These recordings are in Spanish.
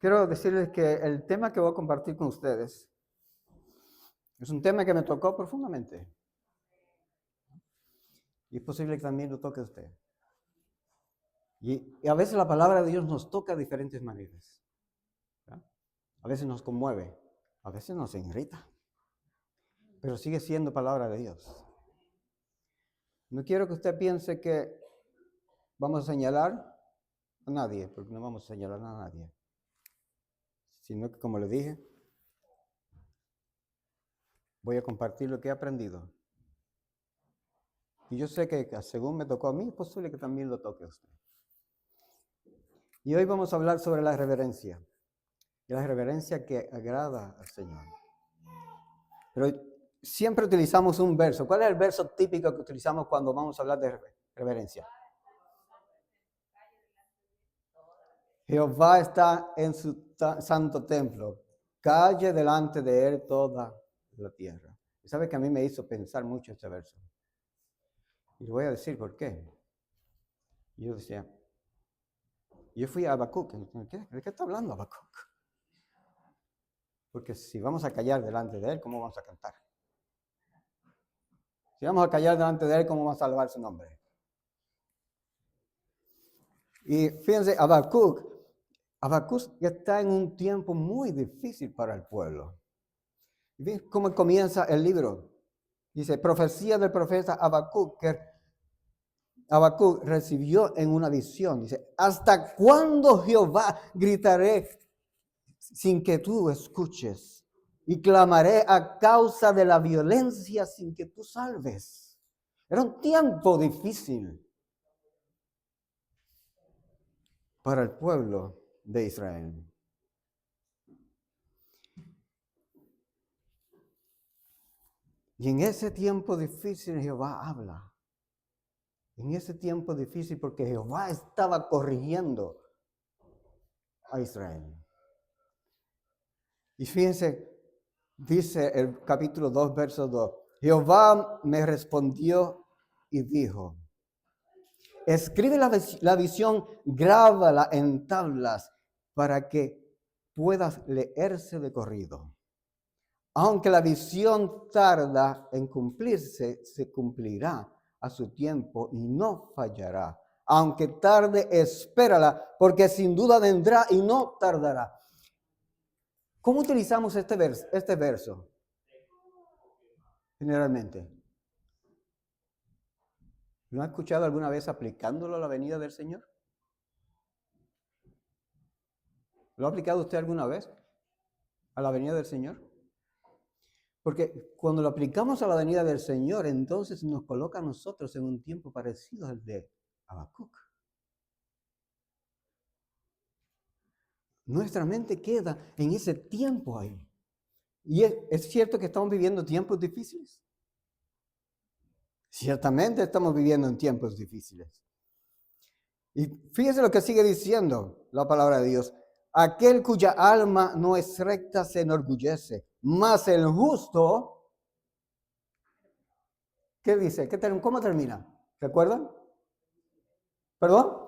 Quiero decirles que el tema que voy a compartir con ustedes es un tema que me tocó profundamente. Y es posible que también lo toque a usted. Y a veces la palabra de Dios nos toca de diferentes maneras. ¿Verdad? A veces nos conmueve, a veces nos irrita. Pero sigue siendo palabra de Dios. No quiero que usted piense que vamos a señalar a nadie, porque no vamos a señalar a nadie. Sino que, como le dije, voy a compartir lo que he aprendido. Y yo sé que según me tocó a mí, es posible que también lo toque a usted. Y hoy vamos a hablar sobre la reverencia. Y la reverencia que agrada al Señor. Pero siempre utilizamos un verso. ¿Cuál es el verso típico que utilizamos cuando vamos a hablar de reverencia? Jehová está en su santo templo. Calle delante de él toda la tierra. Y sabe que a mí me hizo pensar mucho este verso. Y le voy a decir por qué. Yo decía, yo fui a Habacuc. ¿De qué está hablando Habacuc? Porque si vamos a callar delante de él, ¿cómo vamos a cantar? Si vamos a callar delante de él, ¿cómo vamos a salvar su nombre? Y fíjense, Habacuc está en un tiempo muy difícil para el pueblo. ¿Y ven cómo comienza el libro? Dice, profecía del profeta Habacuc, que Habacuc recibió en una visión. Dice, ¿hasta cuándo, Jehová, gritaré sin que tú escuches? Y clamaré a causa de la violencia sin que tú salves. Era un tiempo difícil para el pueblo de Israel. Y en ese tiempo difícil Jehová habla. En ese tiempo difícil porque Jehová estaba corrigiendo a Israel. Y fíjense, dice el capítulo 2, verso 2. Jehová me respondió y dijo, escribe la visión, grábala en tablas para que puedas leerse de corrido. Aunque la visión tarda en cumplirse, se cumplirá a su tiempo y no fallará. Aunque tarde, espérala, porque sin duda vendrá y no tardará. ¿Cómo utilizamos este verso? Generalmente. ¿Lo ha escuchado alguna vez aplicándolo a la venida del Señor? ¿Lo ha aplicado usted alguna vez a la venida del Señor? Porque cuando lo aplicamos a la venida del Señor, entonces nos coloca a nosotros en un tiempo parecido al de Habacuc. Nuestra mente queda en ese tiempo ahí. Y es cierto que estamos viviendo tiempos difíciles. Ciertamente estamos viviendo en tiempos difíciles. Y fíjese lo que sigue diciendo la palabra de Dios. Aquel cuya alma no es recta se enorgullece, mas el justo, ¿qué dice? ¿Cómo termina? ¿Recuerdan? ¿Perdón?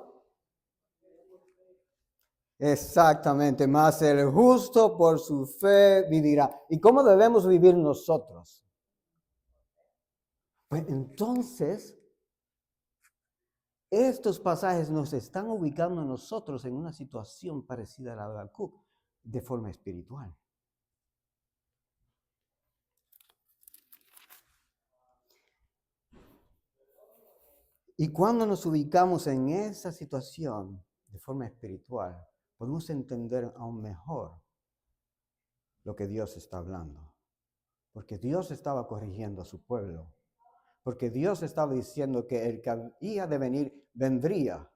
Exactamente, mas el justo por su fe vivirá. ¿Y cómo debemos vivir nosotros? Pues entonces, estos pasajes nos están ubicando a nosotros en una situación parecida a la de Habacuc, de forma espiritual. Y cuando nos ubicamos en esa situación de forma espiritual, podemos entender aún mejor lo que Dios está hablando. Porque Dios estaba corrigiendo a su pueblo. Porque Dios estaba diciendo que el que había de venir, vendría.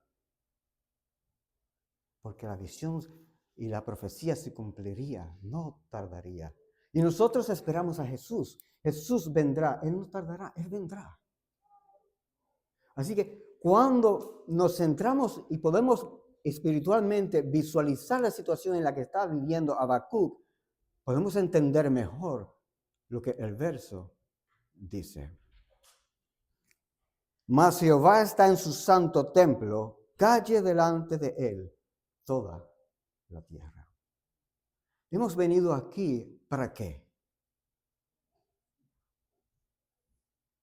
Porque la visión y la profecía se cumpliría, no tardaría. Y nosotros esperamos a Jesús. Jesús vendrá, Él no tardará, Él vendrá. Así que cuando nos centramos y podemos espiritualmente visualizar la situación en la que está viviendo Habacuc, podemos entender mejor lo que el verso dice. Mas Jehová está en su santo templo, calle delante de él toda la tierra. Hemos venido aquí, ¿para qué?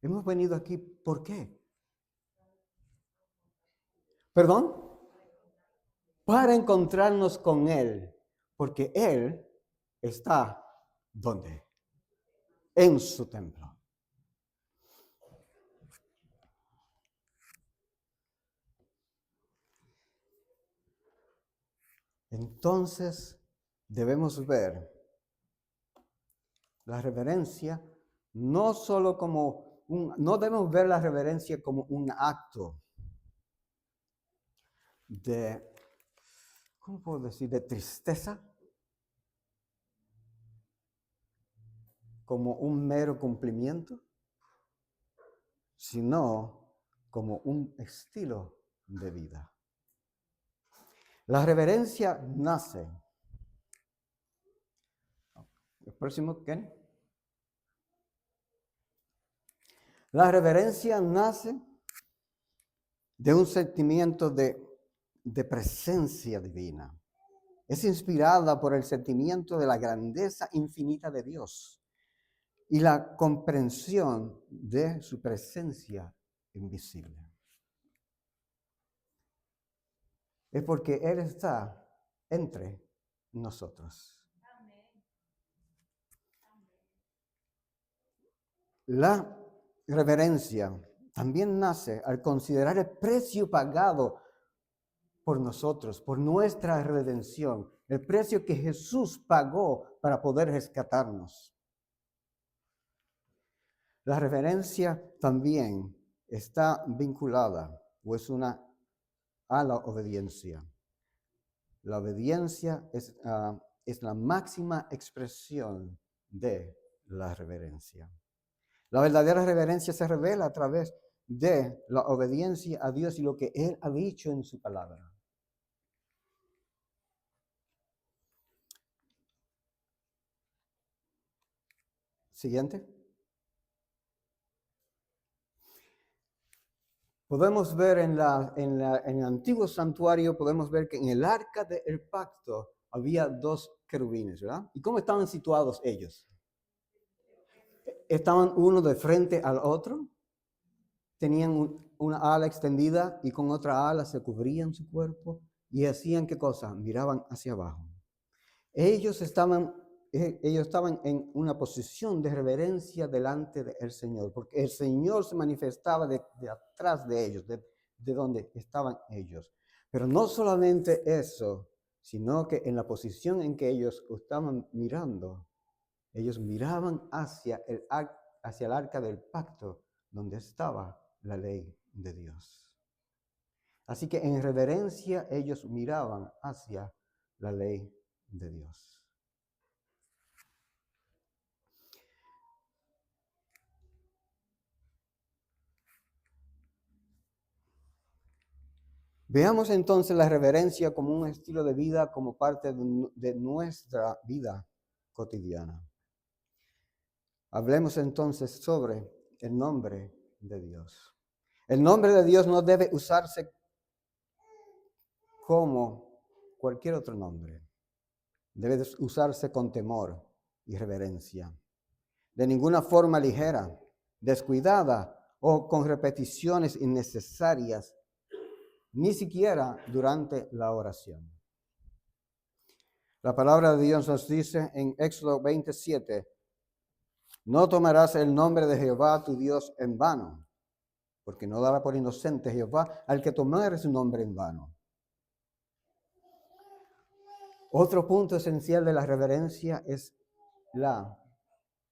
Hemos venido aquí, ¿por qué? ¿Perdón? Para encontrarnos con Él, porque Él está, ¿dónde? En su templo. Entonces, debemos ver la reverencia no solo como no debemos ver la reverencia como un acto de, ¿cómo puedo decir?, de tristeza, como un mero cumplimiento, sino como un estilo de vida. La reverencia nace. El próximo, ¿qué? La reverencia nace de un sentimiento de presencia divina. Es inspirada por el sentimiento de la grandeza infinita de Dios y la comprensión de su presencia invisible. Es porque Él está entre nosotros. La reverencia también nace al considerar el precio pagado por nosotros, por nuestra redención, el precio que Jesús pagó para poder rescatarnos. La reverencia también está vinculada o es a la obediencia. La obediencia es la máxima expresión de la reverencia. La verdadera reverencia se revela a través de la obediencia a Dios y lo que Él ha dicho en su palabra. Siguiente. Podemos ver en el antiguo santuario, podemos ver que en el arca del pacto había dos querubines, ¿verdad? ¿Y cómo estaban situados ellos? Estaban uno de frente al otro, tenían una ala extendida y con otra ala se cubrían su cuerpo y hacían ¿qué cosa? Miraban hacia abajo. Ellos estaban en una posición de reverencia delante del Señor, porque el Señor se manifestaba de atrás de ellos, de donde estaban ellos. Pero no solamente eso, sino que en la posición en que ellos estaban mirando, ellos miraban hacia el arca del pacto, donde estaba la ley de Dios. Así que en reverencia ellos miraban hacia la ley de Dios. Veamos entonces la reverencia como un estilo de vida, como parte de nuestra vida cotidiana. Hablemos entonces sobre el nombre de Dios. El nombre de Dios no debe usarse como cualquier otro nombre. Debe usarse con temor y reverencia. De ninguna forma ligera, descuidada o con repeticiones innecesarias, ni siquiera durante la oración. La palabra de Dios nos dice en Éxodo 27, no tomarás el nombre de Jehová tu Dios en vano, porque no dará por inocente Jehová al que tomare su nombre en vano. Otro punto esencial de la reverencia es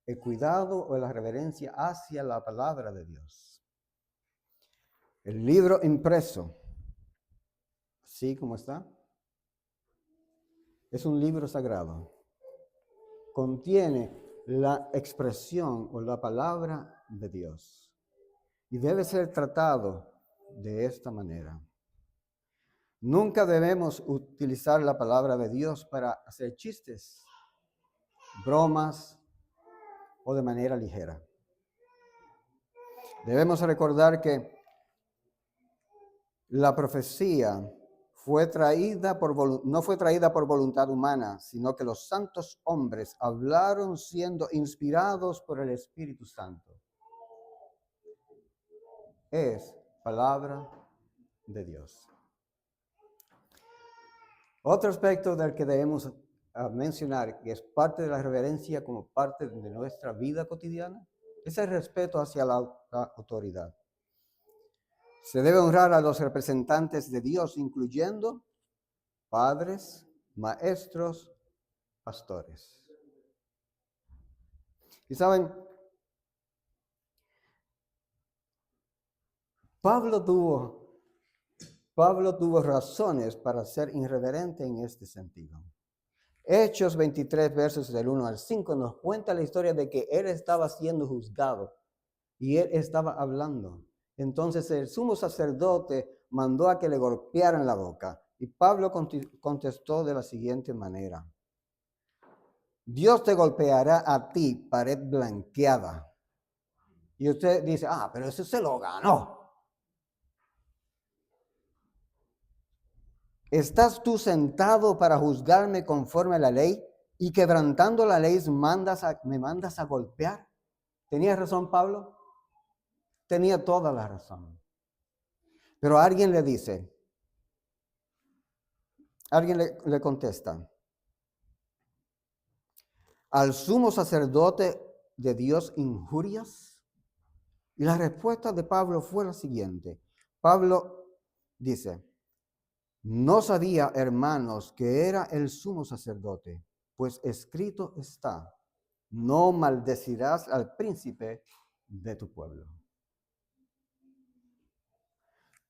el cuidado o la reverencia hacia la palabra de Dios. El libro impreso, así como está, es un libro sagrado. Contiene la expresión o la palabra de Dios y debe ser tratado de esta manera. Nunca debemos utilizar la palabra de Dios para hacer chistes, bromas o de manera ligera. Debemos recordar que la profecía no fue traída por voluntad humana, sino que los santos hombres hablaron siendo inspirados por el Espíritu Santo. Es palabra de Dios. Otro aspecto del que debemos mencionar, que es parte de la reverencia como parte de nuestra vida cotidiana, es el respeto hacia la autoridad. Se debe honrar a los representantes de Dios, incluyendo padres, maestros, pastores. Y saben, Pablo tuvo razones para ser irreverente en este sentido. Hechos 23, versos del 1 al 5, nos cuenta la historia de que él estaba siendo juzgado y él estaba hablando. Entonces el sumo sacerdote mandó a que le golpearan la boca. Y Pablo contestó de la siguiente manera: Dios te golpeará a ti, pared blanqueada. Y usted dice, pero eso se lo ganó. ¿Estás tú sentado para juzgarme conforme a la ley y quebrantando la ley me mandas a golpear? ¿Tenía razón Pablo? Tenía toda la razón. Pero alguien le dice, alguien le contesta, ¿al sumo sacerdote de Dios injurias? Y la respuesta de Pablo fue la siguiente. Pablo dice, no sabía, hermanos, que era el sumo sacerdote, pues escrito está, no maldecirás al príncipe de tu pueblo.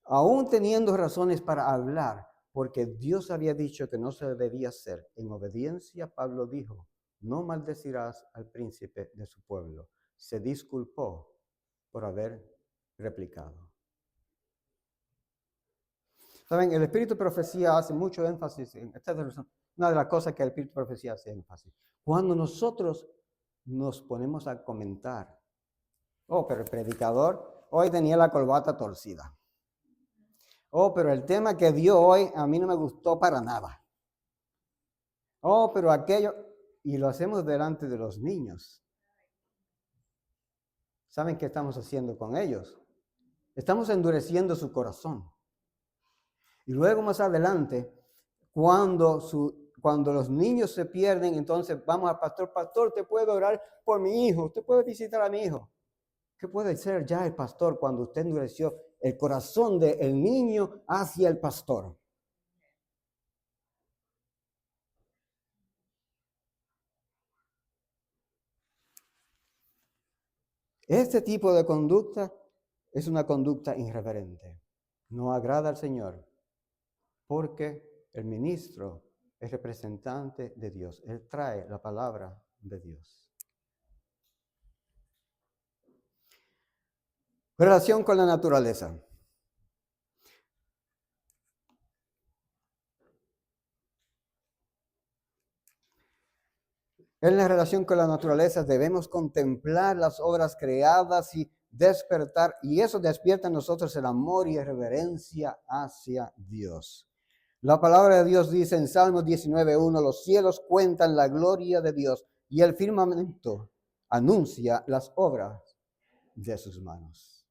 Aún teniendo razones para hablar, porque Dios había dicho que no se debía hacer, en obediencia Pablo dijo, no maldecirás al príncipe de su pueblo. Se disculpó por haber replicado. Saben, el espíritu de profecía hace mucho énfasis en esta es una de las cosas que el espíritu de profecía hace énfasis. Cuando nosotros nos ponemos a comentar, pero el predicador hoy tenía la corbata torcida. Pero el tema que dio hoy a mí no me gustó para nada. Pero aquello, y lo hacemos delante de los niños. ¿Saben qué estamos haciendo con ellos? Estamos endureciendo su corazón. Y luego más adelante, cuando los niños se pierden, entonces vamos al pastor, pastor, ¿te puedo orar por mi hijo? ¿Usted puede visitar a mi hijo? ¿Qué puede ser ya el pastor cuando usted endureció el corazón del niño hacia el pastor? Este tipo de conducta es una conducta irreverente. No agrada al Señor porque el ministro es representante de Dios. Él trae la palabra de Dios. Relación con la naturaleza. En la relación con la naturaleza debemos contemplar las obras creadas y despertar, y eso despierta en nosotros el amor y reverencia hacia Dios. La palabra de Dios dice en Salmos 19:1, los cielos cuentan la gloria de Dios y el firmamento anuncia las obras de sus manos.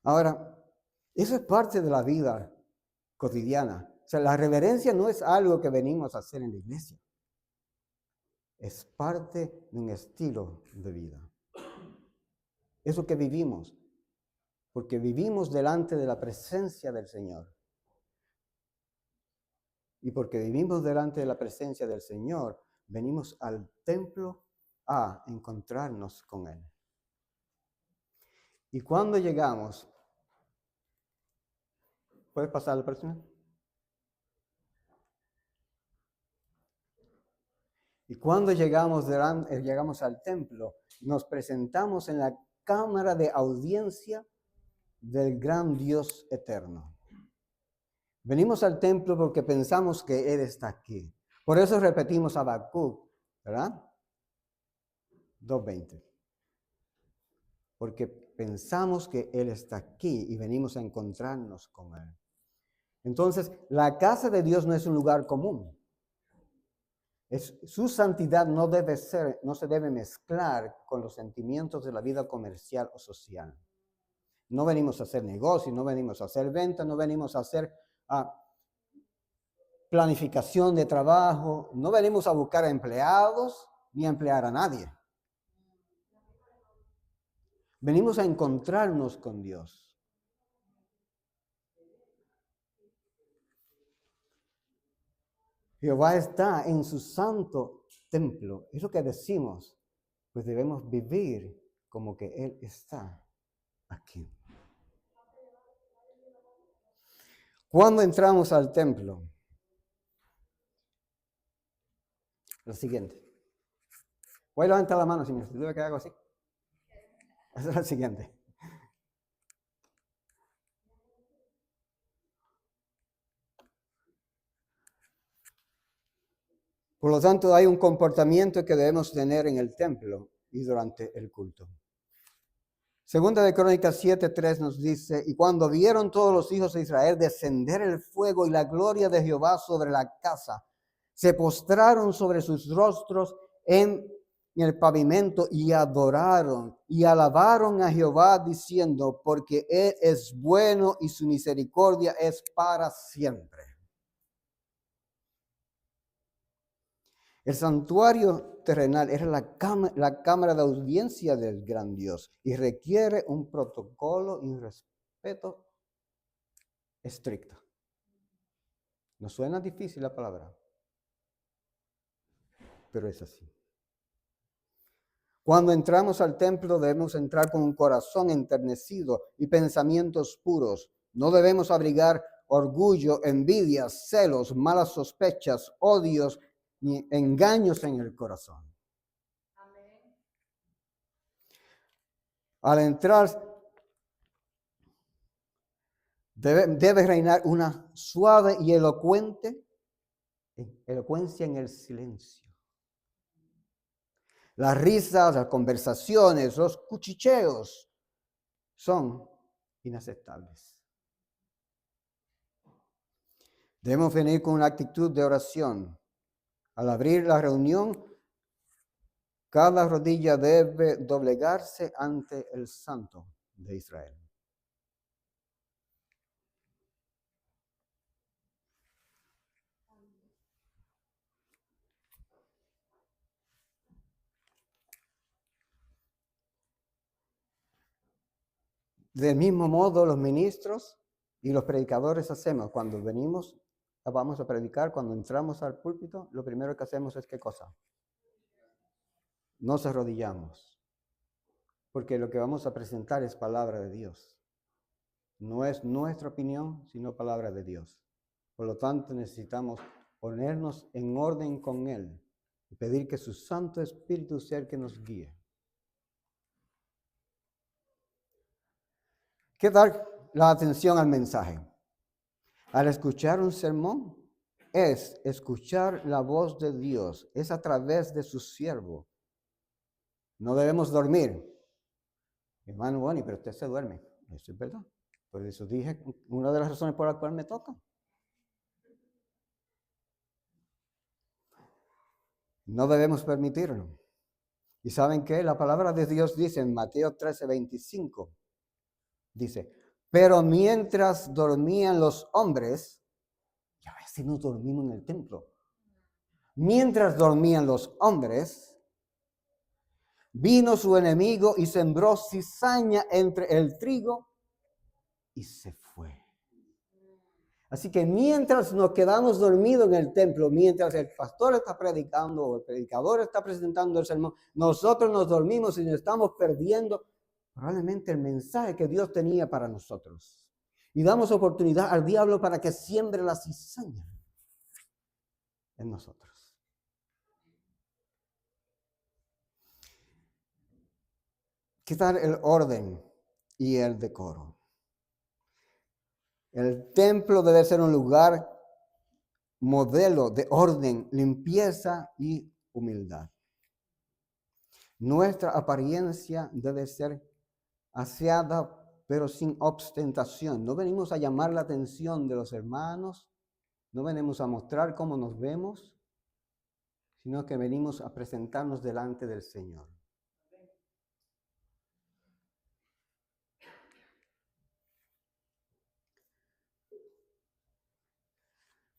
Ahora, eso es parte de la vida cotidiana. O sea, la reverencia no es algo que venimos a hacer en la iglesia. Es parte de un estilo de vida. Es lo que vivimos, porque vivimos delante de la presencia del Señor. Y porque vivimos delante de la presencia del Señor, venimos al templo a encontrarnos con Él. Y cuando llegamos, ¿puedes pasar a la próxima? Y cuando llegamos al templo, nos presentamos en la cámara de audiencia del gran Dios eterno. Venimos al templo porque pensamos que Él está aquí. Por eso repetimos Habacuc, ¿verdad? 2:20. Porque pensamos que Él está aquí y venimos a encontrarnos con Él. Entonces, la casa de Dios no es un lugar común. Su santidad no se debe mezclar con los sentimientos de la vida comercial o social. No venimos a hacer negocios, no venimos a hacer ventas, no venimos a hacer planificación de trabajo, no venimos a buscar empleados ni a emplear a nadie. Venimos a encontrarnos con Dios. Jehová está en su santo templo. Es lo que decimos. Pues debemos vivir como que Él está aquí. Cuando entramos al templo, lo siguiente. Voy a levantar la mano si me tuve que hago así. Eso es lo siguiente. Por lo tanto, hay un comportamiento que debemos tener en el templo y durante el culto. Segunda de Crónicas 7:3 nos dice, y cuando vieron todos los hijos de Israel descender el fuego y la gloria de Jehová sobre la casa, se postraron sobre sus rostros en el pavimento y adoraron y alabaron a Jehová diciendo, porque Él es bueno y su misericordia es para siempre. El santuario terrenal era la cámara de audiencia del gran Dios y requiere un protocolo y un respeto estricto. ¿No suena difícil la palabra? Pero es así. Cuando entramos al templo debemos entrar con un corazón enternecido y pensamientos puros. No debemos abrigar orgullo, envidias, celos, malas sospechas, odios, ni engaños en el corazón. Amén. Al entrar, debe reinar una suave y elocuencia en el silencio. Las risas, las conversaciones, los cuchicheos son inaceptables. Debemos venir con una actitud de oración. Al abrir la reunión, cada rodilla debe doblegarse ante el Santo de Israel. Del mismo modo, los ministros y los predicadores hacemos cuando vamos a predicar, cuando entramos al púlpito, lo primero que hacemos es ¿qué cosa? Nos arrodillamos, porque lo que vamos a presentar es palabra de Dios. No es nuestra opinión, sino palabra de Dios. Por lo tanto, necesitamos ponernos en orden con Él y pedir que su Santo Espíritu sea el que nos guíe. ¿Qué dar la atención al mensaje? Al escuchar un sermón, es escuchar la voz de Dios, es a través de su siervo. No debemos dormir. Hermano Bonnie, pero usted se duerme. Eso es verdad. Por eso dije, una de las razones por las cuales me toca. No debemos permitirlo. ¿Y saben qué? La palabra de Dios dice en Mateo 13:25, dice, pero mientras dormían los hombres, ya ves si no dormimos en el templo, mientras dormían los hombres, vino su enemigo y sembró cizaña entre el trigo y se fue. Así que mientras nos quedamos dormidos en el templo, mientras el pastor está predicando o el predicador está presentando el sermón, nosotros nos dormimos y nos estamos perdiendo probablemente el mensaje que Dios tenía para nosotros. Y damos oportunidad al diablo para que siembre la cizaña en nosotros. ¿Qué tal el orden y el decoro? El templo debe ser un lugar modelo de orden, limpieza y humildad. Nuestra apariencia debe ser aseada, pero sin ostentación. No venimos a llamar la atención de los hermanos, no venimos a mostrar cómo nos vemos, sino que venimos a presentarnos delante del Señor.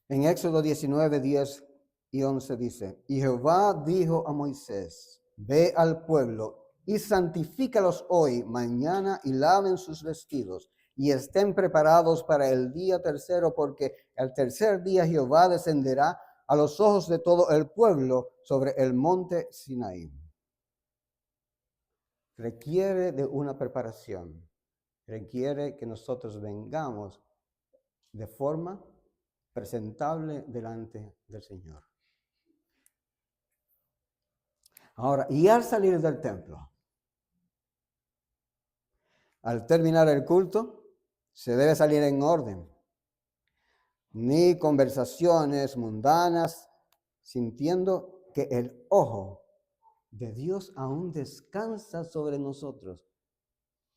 En Éxodo 19, 10 y 11 dice, y Jehová dijo a Moisés, ve al pueblo y santifícalos hoy, mañana, y laven sus vestidos, y estén preparados para el día tercero, porque el tercer día Jehová descenderá a los ojos de todo el pueblo sobre el monte Sinaí. Requiere de una preparación, requiere que nosotros vengamos de forma presentable delante del Señor. Ahora, y al salir del templo, al terminar el culto, se debe salir en orden. Ni conversaciones mundanas, sintiendo que el ojo de Dios aún descansa sobre nosotros.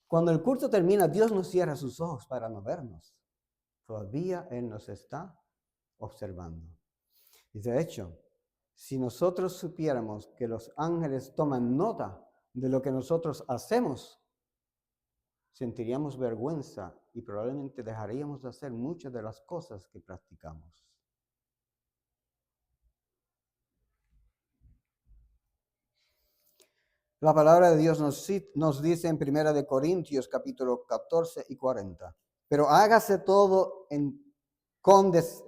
Cuando el culto termina, Dios no cierra sus ojos para no vernos. Todavía Él nos está observando. Y de hecho, si nosotros supiéramos que los ángeles toman nota de lo que nosotros hacemos, sentiríamos vergüenza y probablemente dejaríamos de hacer muchas de las cosas que practicamos. La palabra de Dios nos dice en 1 Corintios capítulo 14 y 40, pero hágase todo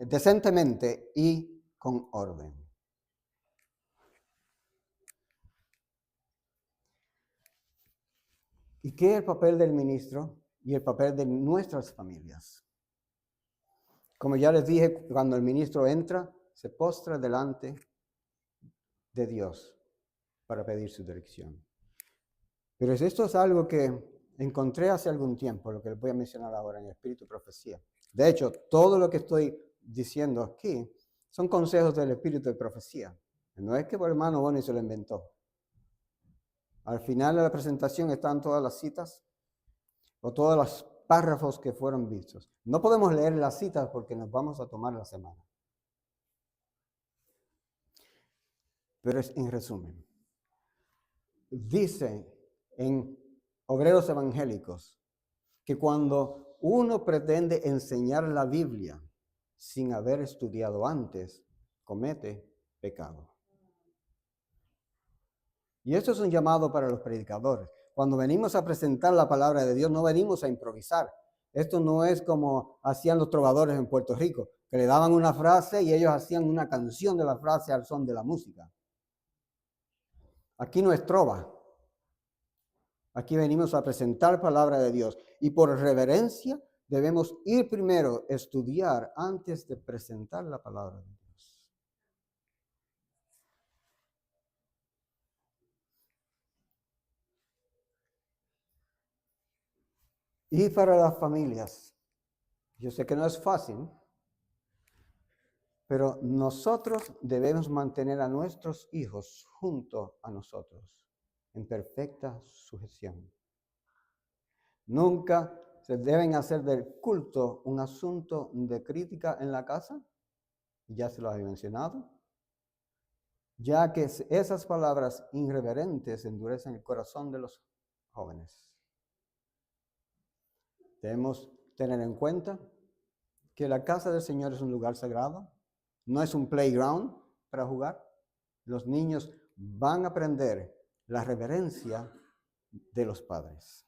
decentemente y con orden. ¿Y qué es el papel del ministro y el papel de nuestras familias? Como ya les dije, cuando el ministro entra, se postra delante de Dios para pedir su dirección. Pero esto es algo que encontré hace algún tiempo, lo que les voy a mencionar ahora en el Espíritu y Profecía. De hecho, todo lo que estoy diciendo aquí son consejos del Espíritu de Profecía. No es que el hermano Bonnie se lo inventó. Al final de la presentación están todas las citas o todos los párrafos que fueron vistos. No podemos leer las citas porque nos vamos a tomar la semana. Pero es en resumen. Dice en Obreros Evangélicos que cuando uno pretende enseñar la Biblia sin haber estudiado antes, comete pecado. Y esto es un llamado para los predicadores. Cuando venimos a presentar la palabra de Dios, no venimos a improvisar. Esto no es como hacían los trovadores en Puerto Rico, que le daban una frase y ellos hacían una canción de la frase al son de la música. Aquí no es trova. Aquí venimos a presentar palabra de Dios. Y por reverencia debemos ir primero a estudiar antes de presentar la palabra de Dios. Y para las familias, yo sé que no es fácil, pero nosotros debemos mantener a nuestros hijos junto a nosotros, en perfecta sujeción. Nunca se deben hacer del culto un asunto de crítica en la casa, ya se lo he mencionado, ya que esas palabras irreverentes endurecen el corazón de los jóvenes. Debemos tener en cuenta que la casa del Señor es un lugar sagrado, no es un playground para jugar. Los niños van a aprender la reverencia de los padres.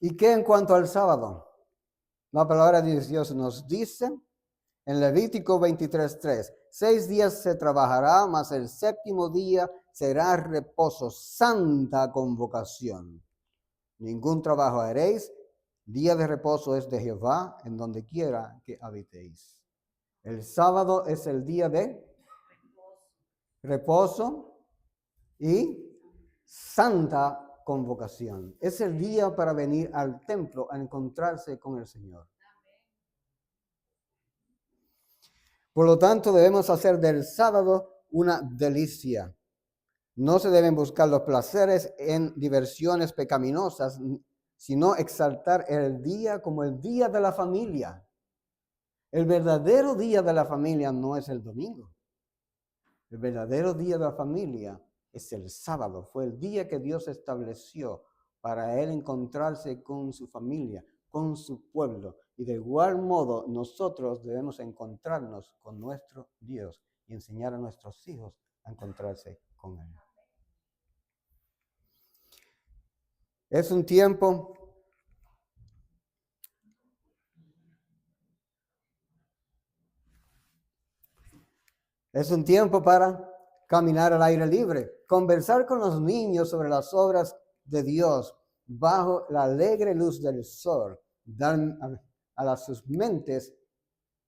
¿Y qué en cuanto al sábado? La palabra de Dios nos dice en Levítico 23:3, 6 días se trabajará, mas el séptimo día será reposo, santa convocación. Ningún trabajo haréis, día de reposo es de Jehová, en donde quiera que habitéis. El sábado es el día de reposo y santa convocación. Es el día para venir al templo a encontrarse con el Señor. Por lo tanto, debemos hacer del sábado una delicia. No se deben buscar los placeres en diversiones pecaminosas, sino exaltar el día como el día de la familia. El verdadero día de la familia no es el domingo. El verdadero día de la familia es el sábado. Fue el día que Dios estableció para él encontrarse con su familia, con su pueblo. Y de igual modo nosotros debemos encontrarnos con nuestro Dios y enseñar a nuestros hijos a encontrarse con él. Es un tiempo para caminar al aire libre, conversar con los niños sobre las obras de Dios bajo la alegre luz del sol, dar a sus mentes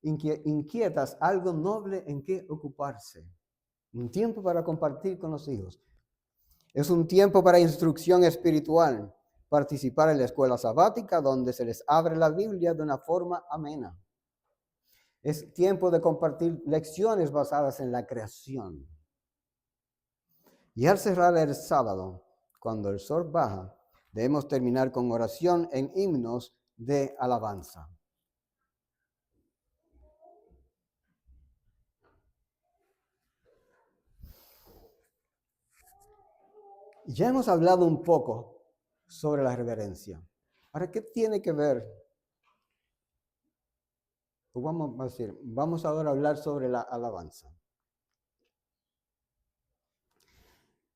inquietas algo noble en que ocuparse. Un tiempo para compartir con los hijos. Es un tiempo para instrucción espiritual, participar en la escuela sabática donde se les abre la Biblia de una forma amena. Es tiempo de compartir lecciones basadas en la creación. Y al cerrar el sábado, cuando el sol baja, debemos terminar con oración en himnos de alabanza. Ya hemos hablado un poco sobre la reverencia. Ahora, ¿qué tiene que ver? Pues vamos ahora a hablar sobre la alabanza.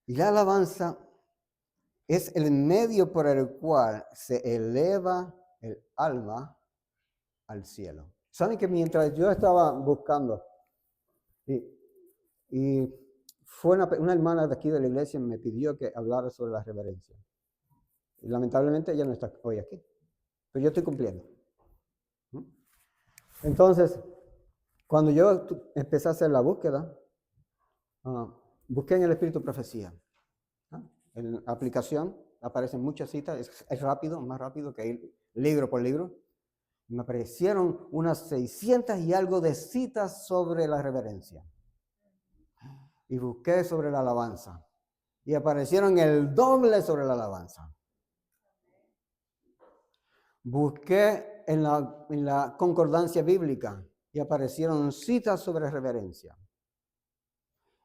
Y la alabanza es el medio por el cual se eleva el alma al cielo. ¿Saben que mientras yo estaba buscando, y fue una hermana de aquí de la iglesia me pidió que hablara sobre la reverencia? Y lamentablemente ella no está hoy aquí, pero yo estoy cumpliendo. Entonces, cuando yo empecé a hacer la búsqueda, busqué en el Espíritu Profecía. En la aplicación aparecen muchas citas, es rápido, más rápido que ir libro por libro. Me aparecieron unas 600 y algo de citas sobre la reverencia. Y busqué sobre la alabanza. Y aparecieron el doble sobre la alabanza. Busqué en la concordancia bíblica y aparecieron citas sobre reverencia.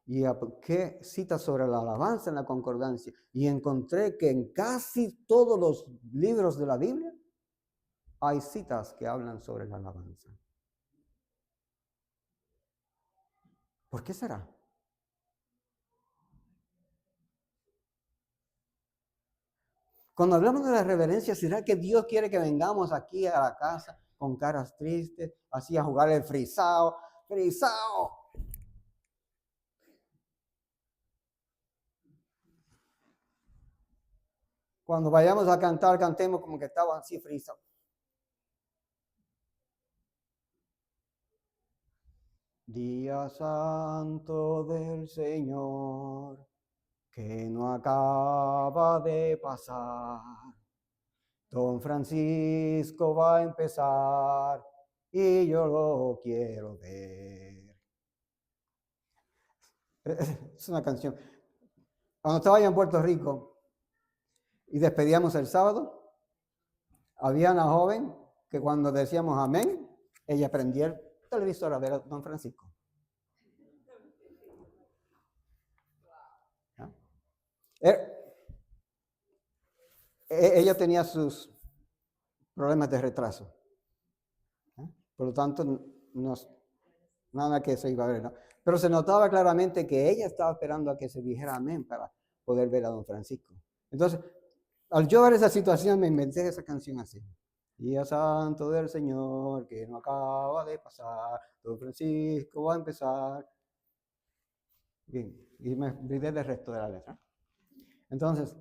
Y busqué citas sobre la alabanza en la concordancia y encontré que en casi todos los libros de la Biblia hay citas que hablan sobre la alabanza. ¿Por qué será? Cuando hablamos de la reverencia, ¿será que Dios quiere que vengamos aquí a la casa con caras tristes, así a jugar el frisao? ¡Frisao! Cuando vayamos a cantar, cantemos como que estaban así frisao. Día santo del Señor, que no acaba de pasar. Don Francisco va a empezar y yo lo quiero ver. Es una canción. Cuando estaba allá en Puerto Rico y despedíamos el sábado, había una joven que cuando decíamos amén, ella prendía el televisor a ver a Don Francisco. ¿No? Ella tenía sus problemas de retraso. Por lo tanto, nada que se iba a ver, ¿no? Pero se notaba claramente que ella estaba esperando a que se dijera amén para poder ver a Don Francisco. Entonces, al yo ver esa situación, me inventé esa canción así. Día santo del Señor, que no acaba de pasar, Don Francisco va a empezar. Bien, y me olvidé del resto de la letra. Entonces,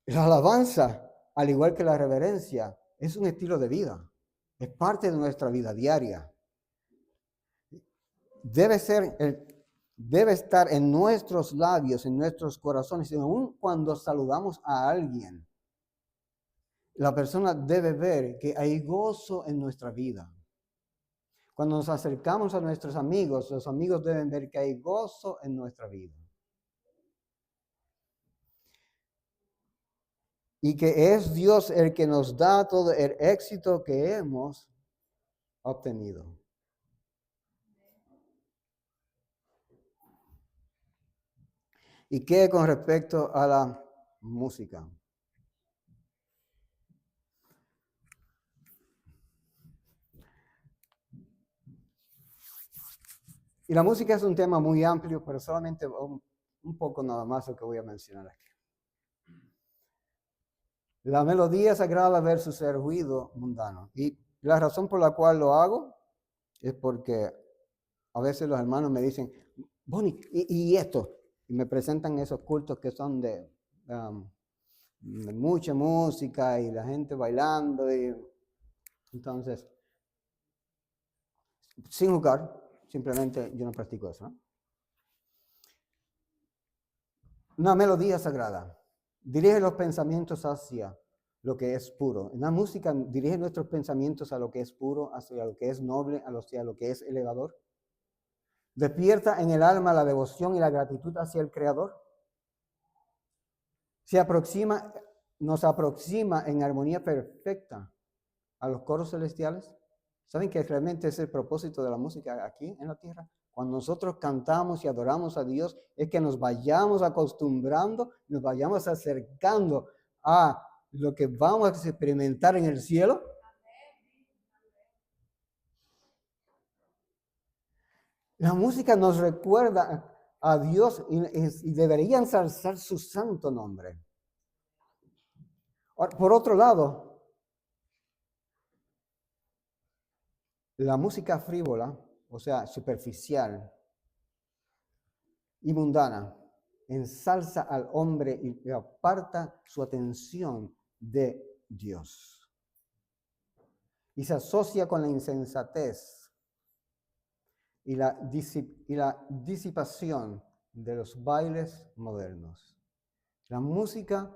la alabanza, al igual que la reverencia, es un estilo de vida. Es parte de nuestra vida diaria. Debe estar en nuestros labios, en nuestros corazones, y aún cuando saludamos a alguien, la persona debe ver que hay gozo en nuestra vida. Cuando nos acercamos a nuestros amigos, los amigos deben ver que hay gozo en nuestra vida. Y que es Dios el que nos da todo el éxito que hemos obtenido. ¿Y qué con respecto a la música? Y la música es un tema muy amplio, pero solamente un poco nada más lo que voy a mencionar aquí. La melodía sagrada versus el ruido mundano. Y la razón por la cual lo hago es porque a veces los hermanos me dicen, Bonnie, ¿y esto? Y me presentan esos cultos que son de mucha música y la gente bailando. Y entonces, sin jugar, simplemente yo no practico eso, ¿no? Una melodía sagrada dirige los pensamientos hacia lo que es puro. La música dirige nuestros pensamientos a lo que es puro, hacia lo que es noble, hacia lo que es elevador. Despierta en el alma la devoción y la gratitud hacia el Creador. Nos aproxima en armonía perfecta a los coros celestiales. ¿Saben que realmente es el propósito de la música aquí en la tierra? Cuando nosotros cantamos y adoramos a Dios, es que nos vayamos acostumbrando, nos vayamos acercando a lo que vamos a experimentar en el cielo. La música nos recuerda a Dios y debería ensalzar su santo nombre. Por otro lado, la música frívola, o sea, superficial y mundana, ensalza al hombre y aparta su atención de Dios. Y se asocia con la insensatez y la disipación de los bailes modernos. La música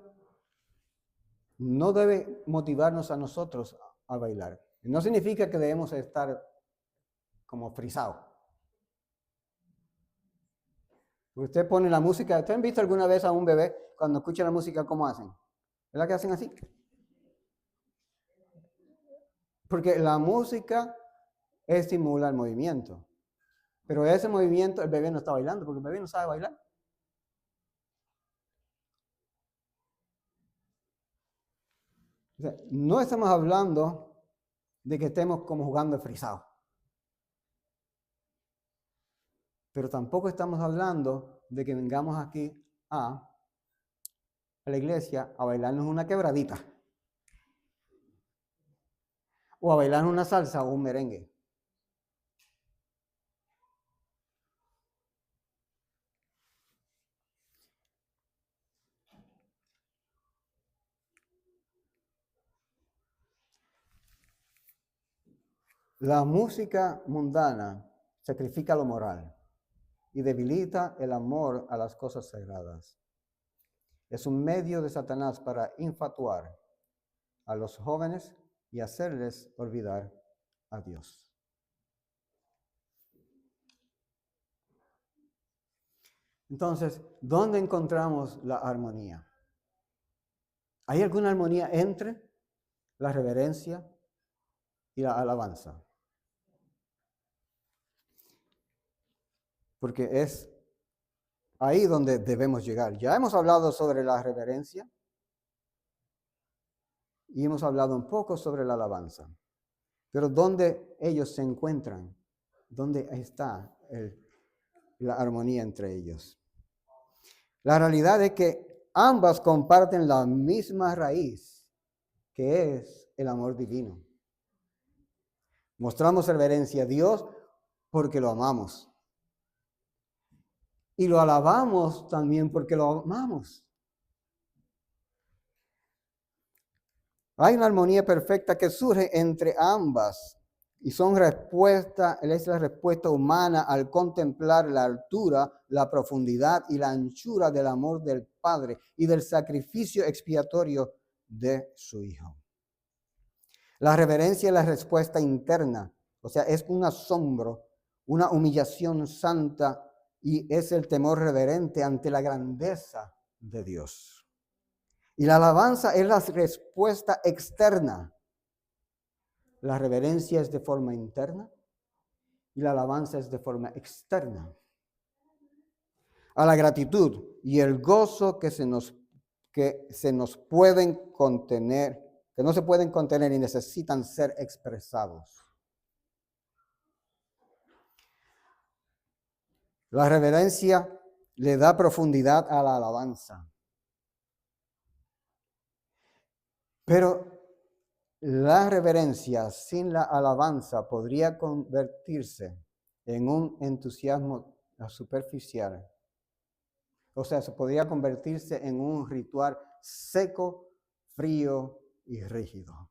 no debe motivarnos a nosotros a bailar. No significa que debemos estar como frisados. Usted pone la música. ¿Ustedes han visto alguna vez a un bebé cuando escucha la música cómo hacen? ¿Verdad que hacen así? Porque la música estimula el movimiento. Pero ese movimiento el bebé no está bailando porque el bebé no sabe bailar. O sea, no estamos hablando de que estemos como jugando el frisado. Pero tampoco estamos hablando de que vengamos aquí a la iglesia a bailarnos una quebradita. O a bailar una salsa o un merengue. La música mundana sacrifica lo moral y debilita el amor a las cosas sagradas. Es un medio de Satanás para infatuar a los jóvenes y hacerles olvidar a Dios. Entonces, ¿dónde encontramos la armonía? ¿Hay alguna armonía entre la reverencia y la alabanza? Porque es ahí donde debemos llegar. Ya hemos hablado sobre la reverencia y hemos hablado un poco sobre la alabanza. Pero ¿dónde ellos se encuentran? ¿Dónde está la armonía entre ellos? La realidad es que ambas comparten la misma raíz, que es el amor divino. Mostramos reverencia a Dios porque lo amamos. Y lo alabamos también porque lo amamos. Hay una armonía perfecta que surge entre ambas y es la respuesta humana al contemplar la altura, la profundidad y la anchura del amor del Padre y del sacrificio expiatorio de su Hijo. La reverencia es la respuesta interna O sea, es un asombro, una humillación santa y es el temor reverente ante la grandeza de Dios. Y la alabanza es la respuesta externa. La reverencia es de forma interna y la alabanza es de forma externa. A la gratitud y el gozo que se nos pueden contener, que no se pueden contener y necesitan ser expresados. La reverencia le da profundidad a la alabanza. Pero la reverencia sin la alabanza podría convertirse en un entusiasmo superficial. O sea, se podría convertirse en un ritual seco, frío y rígido.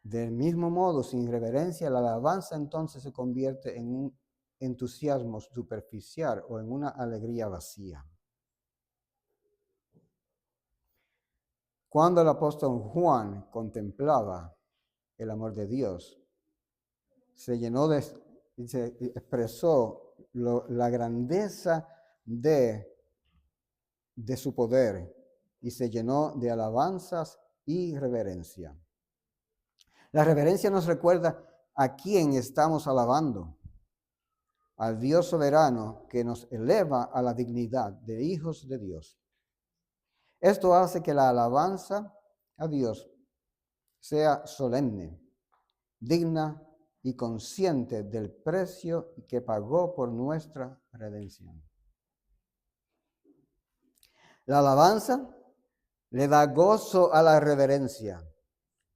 Del mismo modo, sin reverencia, la alabanza entonces se convierte en un entusiasmo superficial o en una alegría vacía. Cuando el apóstol Juan contemplaba el amor de Dios, se expresó la grandeza de su poder y se llenó de alabanzas y reverencia. La reverencia nos recuerda a quién estamos alabando, al Dios soberano que nos eleva a la dignidad de hijos de Dios. Esto hace que la alabanza a Dios sea solemne, digna y consciente del precio que pagó por nuestra redención. La alabanza le da gozo a la reverencia.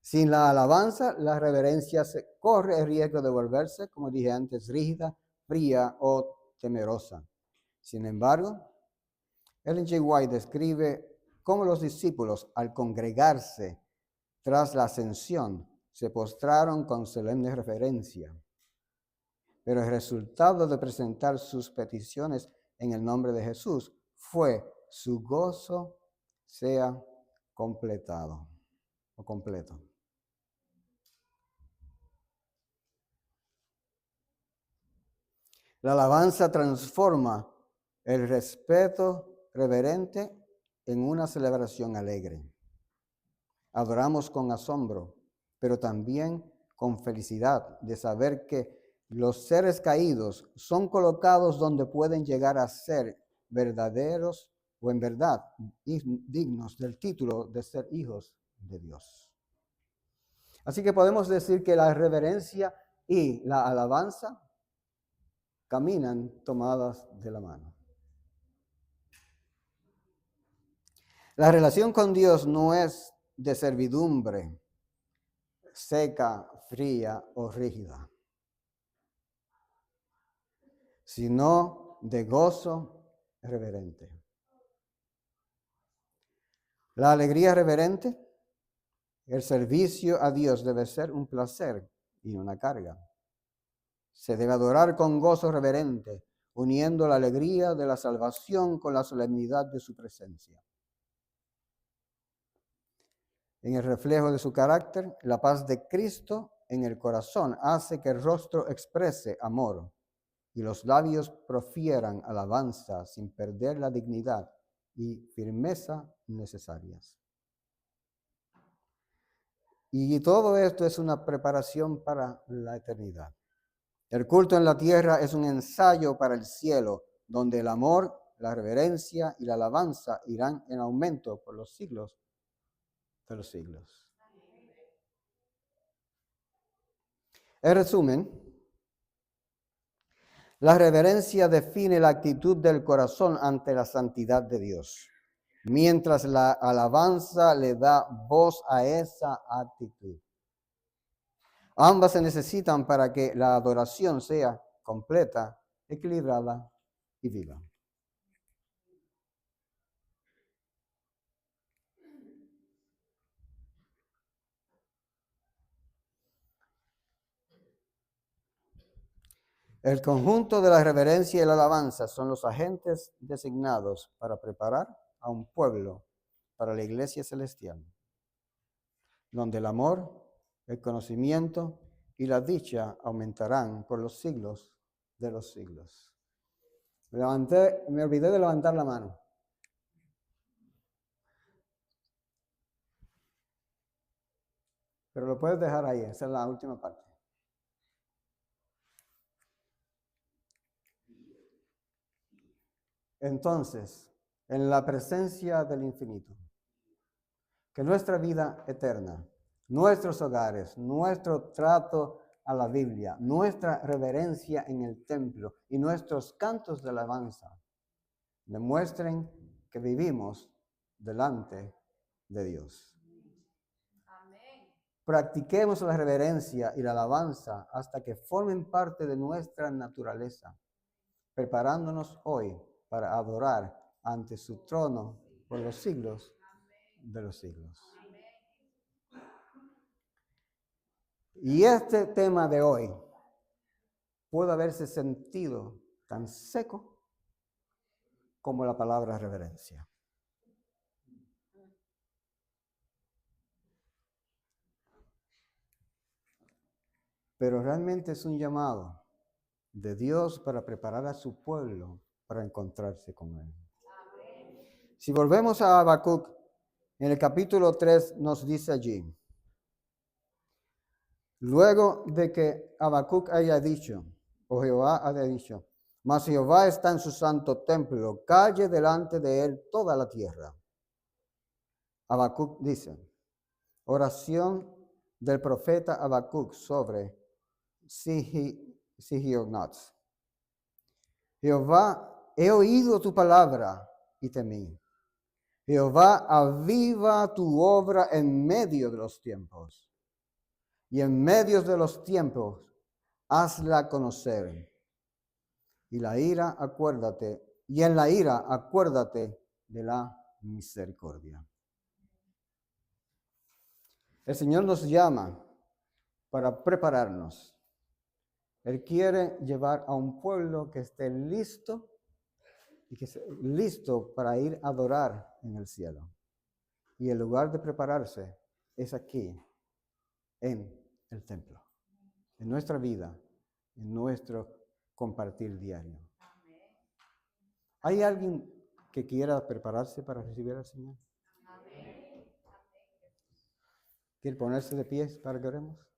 Sin la alabanza, la reverencia corre el riesgo de volverse, como dije antes, rígida, fría o temerosa. Sin embargo, Ellen G. White describe cómo los discípulos, al congregarse tras la ascensión, se postraron con solemne reverencia. Pero el resultado de presentar sus peticiones en el nombre de Jesús fue su gozo sea completado o completo. La alabanza transforma el respeto reverente en una celebración alegre. Adoramos con asombro, pero también con felicidad de saber que los seres caídos son colocados donde pueden llegar a ser verdaderos o en verdad dignos del título de ser hijos de Dios. Así que podemos decir que la reverencia y la alabanza caminan tomadas de la mano. La relación con Dios no es de servidumbre seca, fría o rígida, sino de gozo reverente. La alegría reverente, el servicio a Dios debe ser un placer y una carga. Se debe adorar con gozo reverente, uniendo la alegría de la salvación con la solemnidad de su presencia. En el reflejo de su carácter, la paz de Cristo en el corazón hace que el rostro exprese amor y los labios profieran alabanza sin perder la dignidad y firmeza necesarias. Y todo esto es una preparación para la eternidad. El culto en la tierra es un ensayo para el cielo, donde el amor, la reverencia y la alabanza irán en aumento por los siglos de los siglos. En resumen, la reverencia define la actitud del corazón ante la santidad de Dios, mientras la alabanza le da voz a esa actitud. Ambas se necesitan para que la adoración sea completa, equilibrada y viva. El conjunto de la reverencia y la alabanza son los agentes designados para preparar a un pueblo para la iglesia celestial. donde el amor, el conocimiento y la dicha aumentarán por los siglos de los siglos. Me olvidé de levantar la mano. Pero lo puedes dejar ahí, esa es la última parte. Entonces, en la presencia del infinito, que nuestra vida eterna, nuestros hogares, nuestro trato a la Biblia, nuestra reverencia en el templo y nuestros cantos de alabanza demuestren que vivimos delante de Dios. Practiquemos la reverencia y la alabanza hasta que formen parte de nuestra naturaleza, preparándonos hoy para adorar ante su trono por los siglos de los siglos. Y este tema de hoy puede haberse sentido tan seco como la palabra reverencia. Pero realmente es un llamado de Dios para preparar a su pueblo para encontrarse con Él. Si volvemos a Habacuc, en el capítulo 3 nos dice allí, luego de que Habacuc haya dicho, o Jehová haya dicho, mas Jehová está en su santo templo, calle delante de él toda la tierra. Habacuc dice, oración del profeta Habacuc sobre Sigionot. Jehová, he oído tu palabra y temí. Jehová, aviva tu obra en medio de los tiempos. Y en medio de los tiempos, hazla conocer. Y la ira, acuérdate, y en la ira, acuérdate de la misericordia. El Señor nos llama para prepararnos. Él quiere llevar a un pueblo que esté listo y que esté listo para ir a adorar en el cielo. Y el lugar de prepararse es aquí, en el templo, en nuestra vida, en nuestro compartir diario. ¿Hay alguien que quiera prepararse para recibir al Señor? ¿Quiere ponerse de pies para que oremos?